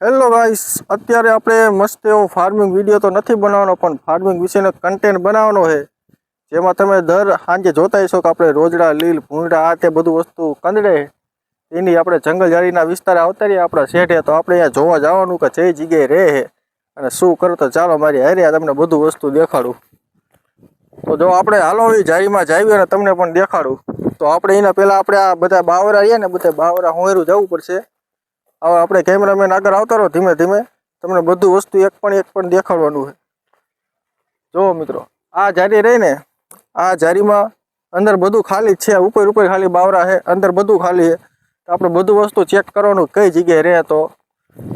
Hello guys, અત્યારે આપણે મસ્ત એવો ફાર્મિંગ વિડીયો તો નથી બનાવવાનો, પણ ફાર્મિંગ વિશેનો કન્ટેન્ટ બનાવવાનો છે, જેમાં તમે દર સાંજે જોતા હશો કે આપણે રોજડા, લીલ, ભૂંડા આ તે બધું વસ્તુ કંદડે એની આપણે જંગલ જાળીના વિસ્તારે આવતા રહીએ આપણા શેઠે. તો આપણે અહીંયા જોવા જવાનું કે જે જગ્યાએ રહે છે અને શું કરો. તો ચાલો મારી હારે તમને બધું વસ્તુ દેખાડું. તો જો આપણે હાલો એ જાળીમાં જાવી અને તમને પણ દેખાડું. તો આપણે એના પહેલાં આપણે આ બધા બાવરા રહ્યા ને બધા બાવરા હોંયરું જવું પડશે. હવે આપણે કેમેરામેન આગળ આવતા રહો, ધીમે ધીમે તમને બધું વસ્તુ એક પણ દેખાડવાનું છે. જો મિત્રો, આ જારી રહી ને, આ જારીમાં અંદર બધું ખાલી જ છે. ઉપર ખાલી બાવરા છે, અંદર બધું ખાલી છે. તો આપણે બધું વસ્તુ ચેક કરવાનું કઈ જગ્યાએ રહે. તો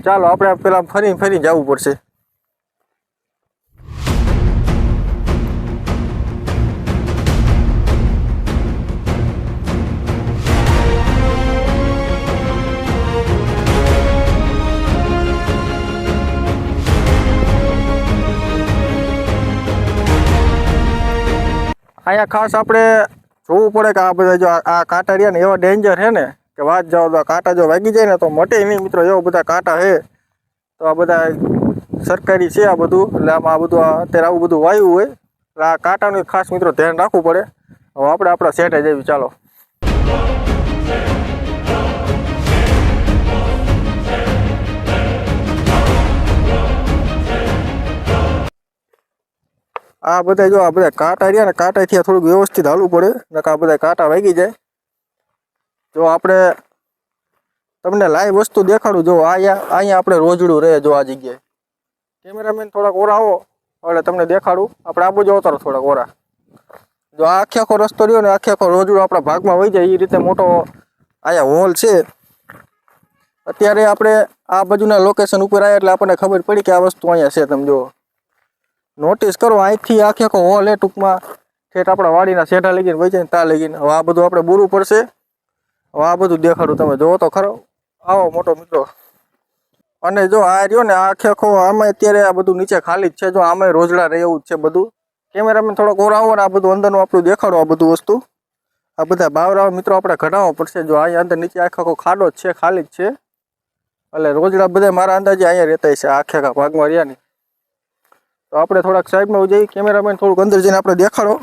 ચાલો આપણે પેલા ફરી જવું પડશે. અહીંયા ખાસ આપણે જોવું પડે કે આ બધા જો આ કાંટા રહ્યા ને એવા ડેન્જર છે ને કે વાત જાઓ. તો કાંટા જો વાગી જાય ને તો મટે નહીં મિત્રો, એવા બધા કાંટા છે. તો આ બધા સરકારી છે આ બધું, એટલે આમાં આ બધું અત્યારે આવું બધું વાયુ હોય, એટલે આ કાંટાનું ખાસ મિત્રો ધ્યાન રાખવું પડે. હવે આપણે આપણા સેટે જઈએ, ચાલો. આ બધા જો આ બધા કાંટા રહ્યા ને, કાંટાથી થોડુંક વ્યવસ્થિત હાલવું પડે, નકર આ બધા કાંટા વાગી જાય. જો આપણે તમને લાઈવ વસ્તુ દેખાડું. જો અહીંયા આપણે રોજડું રહે. જો આ જગ્યાએ કેમેરામેન થોડાક ઓરા આવો એટલે તમને દેખાડું. આપણે આ બાજુ અવતારો થોડાક ઓરા. જો આ આખો રસ્તો રહ્યો ને, આખો રોજડું આપણા ભાગમાં વહી જાય એ રીતે મોટો અહીંયા હોલ છે. અત્યારે આપણે આ બાજુના લોકેશન ઉપર આવ્યા એટલે આપણને ખબર પડી કે આ વસ્તુ અહીંયા છે. તમે જો નોટિસ કરો, અહીંથી આખો હોલ એ ટૂંકમાં ઠેઠ આપણા વાડીના શેઠા લગીને વહી જાય ને ત્યાં લગીને. હવે આ બધું આપણે બૂરવું પડશે. હવે આ બધું દેખાડું, તમે જોવો તો ખરો. આવો મોટો મિત્રો. અને જો આ રહ્યો ને આ આખો આમાં અત્યારે આ બધું નીચે ખાલી જ છે. જો આમાં રોજડા રહે એવું જ છે બધું. કેમેરામેન થોડોક ઓર આવો ને આ બધું અંદરનું આપણું દેખાડો. આ બધું વસ્તુ આ બધા બાવરા મિત્રો આપણે ઘટાડવો પડશે. જો અહીંયા અંદર નીચે આખો ખાડો જ છે, ખાલી જ છે. એટલે રોજડા બધા મારા અંદાજે અહીંયા રહેતા છે આખા ભાગમાં રહ્યા ને. તો આપણે થોડાક સાઈડમાં જઈએ. કેમેરામેન થોડુંક અંદર જઈને આપણે દેખાડો,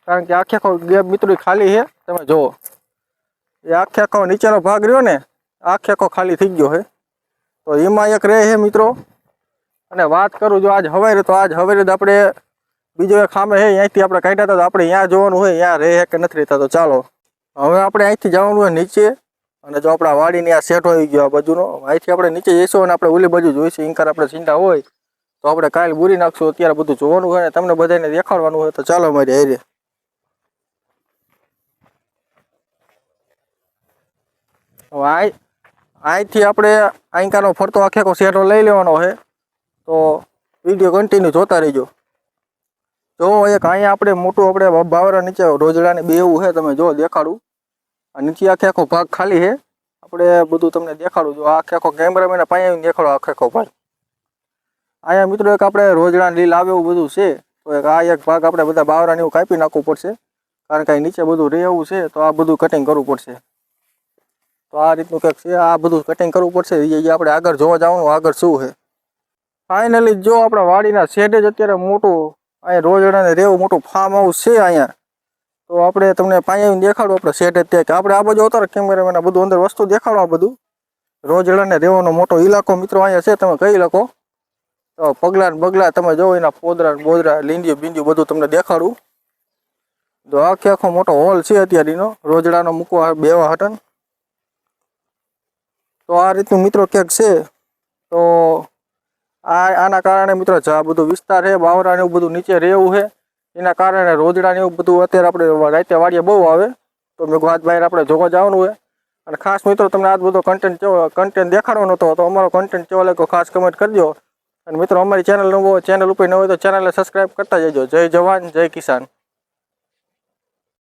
કારણ કે આખો ગેપ મિત્રો ખાલી છે. તમે જુઓ એ આખો નીચેનો ભાગ રહ્યો ને આખો ખાલી થઈ ગયો છે. તો એમાં એક રહે છે મિત્રો. અને વાત કરું જો આજ હવારે, તો આજ હવારે જ આપણે બીજો એક સામે છે અહીંથી આપણે કાઢ્યા હતા. તો આપણે ત્યાં જોવાનું હોય ત્યાં રહે કે નથી રહેતા. તો ચાલો હવે આપણે અહીંથી જવાનું હોય નીચે. અને જો આપણા વાડીની આ સેટ હોઈ ગયો આ બાજુનો, અહીંથી આપણે નીચે જઈશું અને આપણે ઓલી બાજુ જોઈશું. ઇન્કાર આપણે ચિંતા હોય તો આપણે કાલે બૂરી નાખશું. અત્યારે બધું જોવાનું હોય ને તમને બધાને દેખાડવાનું હોય. તો ચાલો મારી હારે. હવે અહીંથી આપણે આંકાનો ફરતો આખો સેટો લઈ લેવાનો છે. તો વિડીયો કન્ટિન્યુ જોતા રહીજો. જો એક અહીંયા આપણે મોટું આપણે બાવરા નીચે રોજડાને બે એવું છે. તમે જો દેખાડું. આ નીચે આખો ભાગ ખાલી છે. આપણે બધું તમને દેખાડું. જો આખો કેમેરામેન પાસે દેખાડો આખો ભાગ. અહીંયા મિત્રો એક આપણે રોજડા લીલ આવે એવું બધું છે. તો એક આ એક ભાગ આપણે બધા બાવરાને એવું કાપી નાખવું પડશે, કારણ કે નીચે બધું રહે એવું છે. તો આ બધું કટિંગ કરવું પડશે. તો આ રીતનું કંઈક છે, આ બધું કટિંગ કરવું પડશે. એ આપણે આગળ જોવા જવાનું આગળ શું છે. ફાઇનલી જો આપણા વાડીના શેડે જ અત્યારે મોટું અહીંયા રોજડાને રહેવું મોટું ફાર્મ હાઉસ છે અહીંયા. તો આપણે તમને પાણી દેખાડો આપણે શેડ અત્યારે કે આપણે આ બાજુ અવતારો કેમેરામેન બધું અંદર વસ્તુ દેખાડો. આ બધું રોજડાને રહેવાનો મોટો ઇલાકો મિત્રો અહીંયા છે. તમે કહી લખો. તો પગલા ને બગલા તમે જો એના પોદરા બોદરા લીંડિયું બીંડિયું બધું તમને દેખાડું. તો આખો મોટો હોલ છે અત્યારે એનો રોજડાનો મૂકવા બેવા હટન. તો આ રીતનું મિત્રો ક્યાંક છે. તો આના કારણે મિત્રો આ બધું વિસ્તાર છે બાવરાને એવું બધું નીચે રહેવું છે. એના કારણે રોજડાને એવું બધું અત્યારે આપણે રાતે વાડીએ બહુ આવે. તો મેં આજ બહાર આપણે જોવા જવાનું હોય. અને ખાસ મિત્રો તમને આજ બધો કન્ટેન્ટ દેખાડવાનો હતો. તો અમારો કન્ટેન્ટ કેવો લાગ્યો ખાસ કમેન્ટ કરજો. અને મિત્રો અમારી ચેનલ ઉપર ન હોય તો ચેનલને સબસ્ક્રાઈબ કરતા જજો. જય જવાન જય કિસાન.